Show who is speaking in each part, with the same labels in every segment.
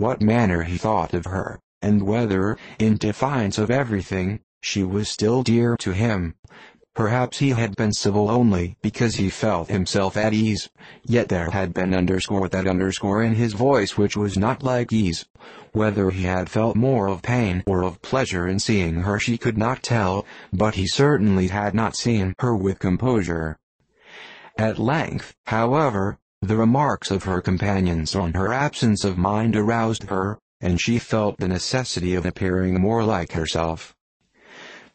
Speaker 1: what manner he thought of her, and whether, in defiance of everything, she was still dear to him. Perhaps he had been civil only because he felt himself at ease, yet there had been that in his voice which was not like ease. Whether he had felt more of pain or of pleasure in seeing her she could not tell, but he certainly had not seen her with composure. At length, however, the remarks of her companions on her absence of mind aroused her, and she felt the necessity of appearing more like herself.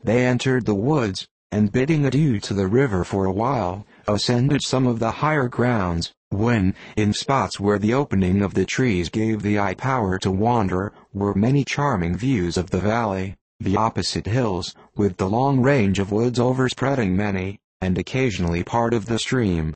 Speaker 1: They entered the woods, and bidding adieu to the river for a while, ascended some of the higher grounds, when, in spots where the opening of the trees gave the eye power to wander, were many charming views of the valley, the opposite hills, with the long range of woods overspreading many, and occasionally part of the stream.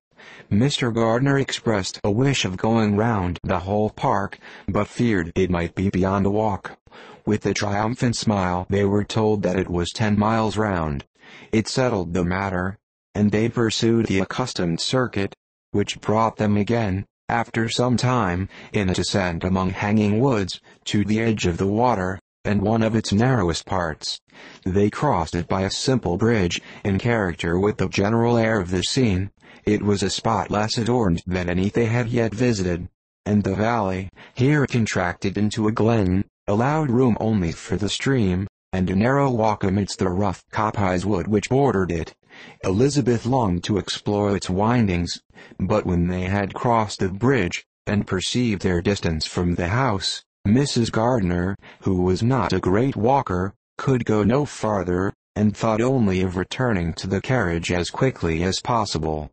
Speaker 1: Mr. Gardiner expressed a wish of going round the whole park, but feared it might be beyond a walk. With a triumphant smile they were told that it was 10 miles round. It settled the matter, and they pursued the accustomed circuit, which brought them again, after some time, in a descent among hanging woods, to the edge of the water, and one of its narrowest parts. They crossed it by a simple bridge, in character with the general air of the scene. It was a spot less adorned than any they had yet visited, and the valley, here contracted into a glen, allowed room only for the stream, and a narrow walk amidst the rough coppice wood which bordered it. Elizabeth longed to explore its windings, but when they had crossed the bridge, and perceived their distance from the house, Mrs. Gardiner, who was not a great walker, could go no farther, and thought only of returning to the carriage as quickly as possible.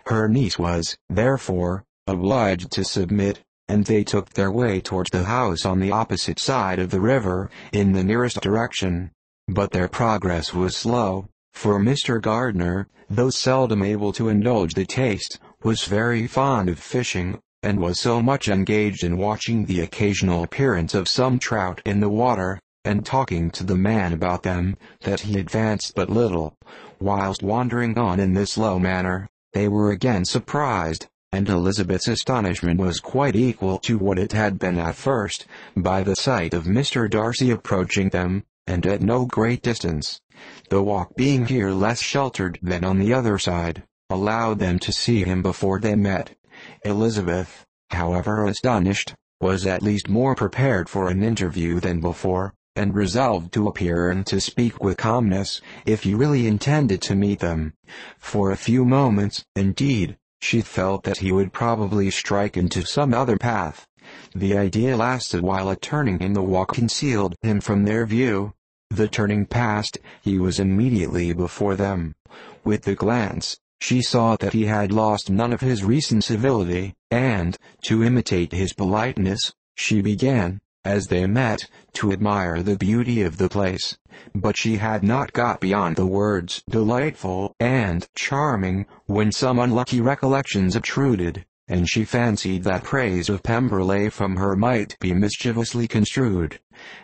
Speaker 1: Her niece was, therefore, obliged to submit, and they took their way towards the house on the opposite side of the river, in the nearest direction. But their progress was slow, for Mr. Gardiner, though seldom able to indulge the taste, was very fond of fishing, and was so much engaged in watching the occasional appearance of some trout in the water, and talking to the man about them, that he advanced but little. Whilst wandering on in this slow manner, they were again surprised, and Elizabeth's astonishment was quite equal to what it had been at first, by the sight of Mr. Darcy approaching them, and at no great distance. The walk being here less sheltered than on the other side, allowed them to see him before they met. Elizabeth, however astonished, was at least more prepared for an interview than before, and resolved to appear and to speak with calmness, if he really intended to meet them. For a few moments, indeed, she felt that he would probably strike into some other path. The idea lasted while a turning in the walk concealed him from their view. The turning past, he was immediately before them. With the glance, she saw that he had lost none of his recent civility, and, to imitate his politeness, she began, as they met, to admire the beauty of the place. But she had not got beyond the words delightful and charming, when some unlucky recollections obtruded, and she fancied that praise of Pemberley from her might be mischievously construed.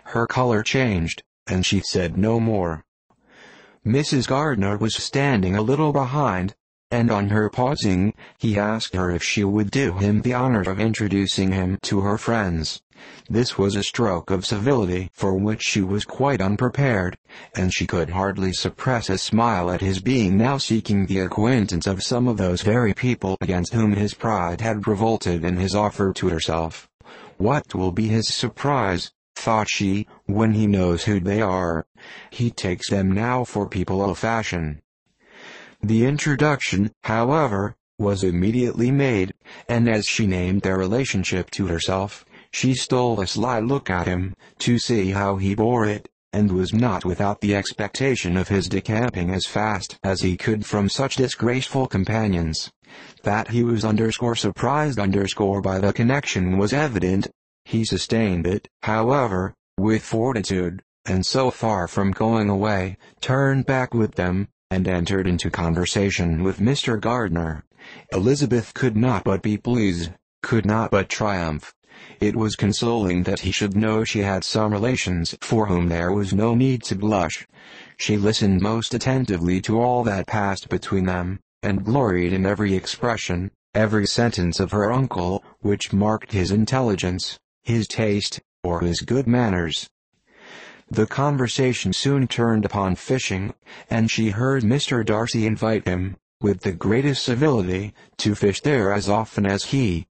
Speaker 1: Her color changed, and she said no more. Mrs. Gardiner was standing a little behind, and on her pausing, he asked her if she would do him the honor of introducing him to her friends. This was a stroke of civility for which she was quite unprepared, and she could hardly suppress a smile at his being now seeking the acquaintance of some of those very people against whom his pride had revolted in his offer to herself. What will be his surprise, thought she, when he knows who they are? He takes them now for people of fashion. The introduction, however, was immediately made, and as she named their relationship to herself, she stole a sly look at him, to see how he bore it, and was not without the expectation of his decamping as fast as he could from such disgraceful companions. That he was surprised by the connection was evident. He sustained it, however, with fortitude, and so far from going away, turned back with them, and entered into conversation with Mr. Gardiner. Elizabeth could not but be pleased, could not but triumph. It was consoling that he should know she had some relations for whom there was no need to blush. She listened most attentively to all that passed between them, and gloried in every expression, every sentence of her uncle, which marked his intelligence. his taste, or his good manners. The conversation soon turned upon fishing, and she heard Mr. Darcy invite him, with the greatest civility, to fish there as often as he,